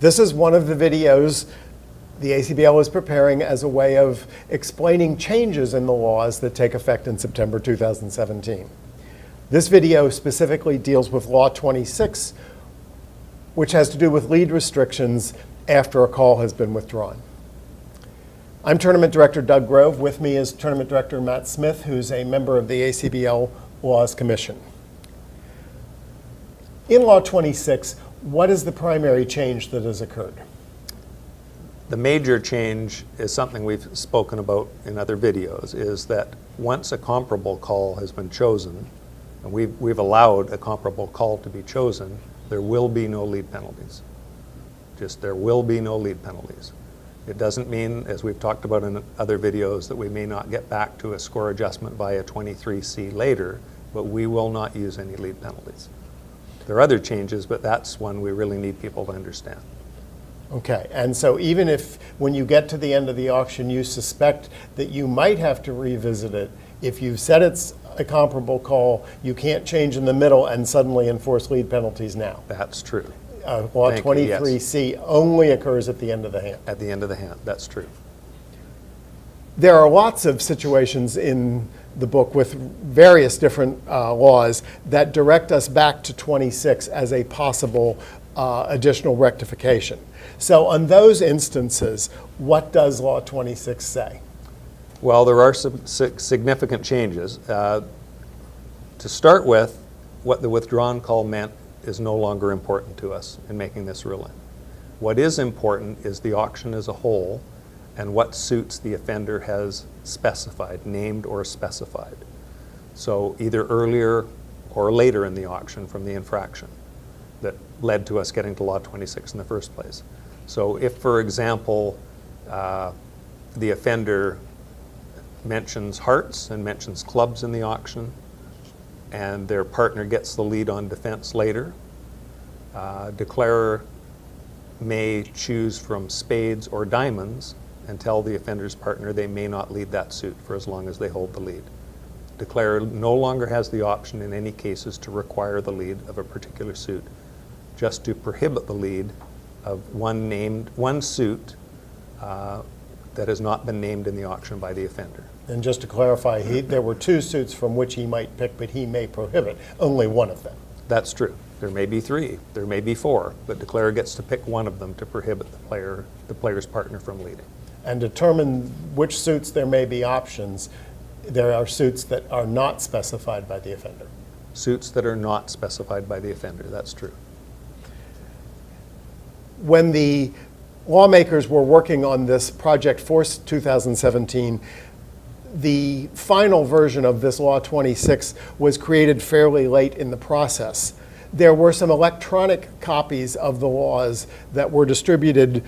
This is one of the videos the ACBL is preparing as a way of explaining changes in the laws that take effect in September 2017. This video specifically deals with Law 26, which has to do with lead restrictions after a call has been withdrawn. I'm Tournament Director Doug Grove. With me is Tournament Director Matt Smith, who's a member of the ACBL Laws Commission. In Law 26, what is the primary change that has occurred? The major change is something we've spoken about in other videos, is that once a comparable call has been chosen, and we've allowed a comparable call to be chosen, there will be no lead penalties. Just there will be no lead penalties. It doesn't mean, as we've talked about in other videos, that we may not get back to a score adjustment via 23C later, but we will not use any lead penalties. There are other changes, but that's one we really need people to understand. Okay, and so even if when you get to the end of the auction you suspect that you might have to revisit it, if you've said it's a comparable call, you can't change in the middle and suddenly enforce lead penalties now. That's true. Law 23C only occurs at the end of the hand. At the end of the hand, that's true. There are lots of situations in the book with various different laws that direct us back to 26 as a possible additional rectification. So on those instances, what does Law 26 say? Well, there are some significant changes. To start with, what the withdrawn call meant is no longer important to us in making this ruling. What is important is the auction as a whole and what suits the offender has specified, named or specified. So either earlier or later in the auction from the infraction that led to us getting to Law 26 in the first place. So if, for example, the offender mentions hearts and mentions clubs in the auction, and their partner gets the lead on defense later, declarer may choose from spades or diamonds and tell the offender's partner they may not lead that suit for as long as they hold the lead. Declarer no longer has the option in any cases to require the lead of a particular suit, just to prohibit the lead of one suit that has not been named in the auction by the offender. And just to clarify, there were two suits from which he might pick, but he may prohibit only one of them. That's true. There may be three, there may be four, but declarer gets to pick one of them to prohibit the player's partner from leading. And determine which suits there may be options. There are suits that are not specified by the offender. Suits that are not specified by the offender, that's true. When the lawmakers were working on this project for 2017, the final version of this Law 26 was created fairly late in the process. There were some electronic copies of the laws that were distributed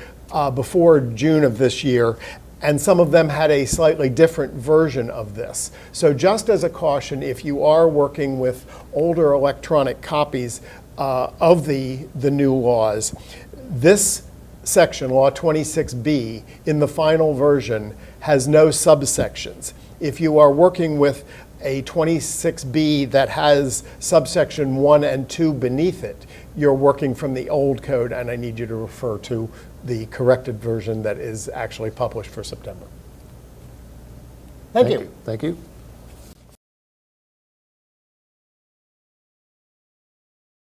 before June of this year, and some of them had a slightly different version of this. So just as a caution, if you are working with older electronic copies of the new laws, this section, Law 26B, in the final version has no subsections. If you are working with a 26B that has subsection 1 and 2 beneath it, you're working from the old code, and I need you to refer to the corrected version that is actually published for September. Thank you. Thank you.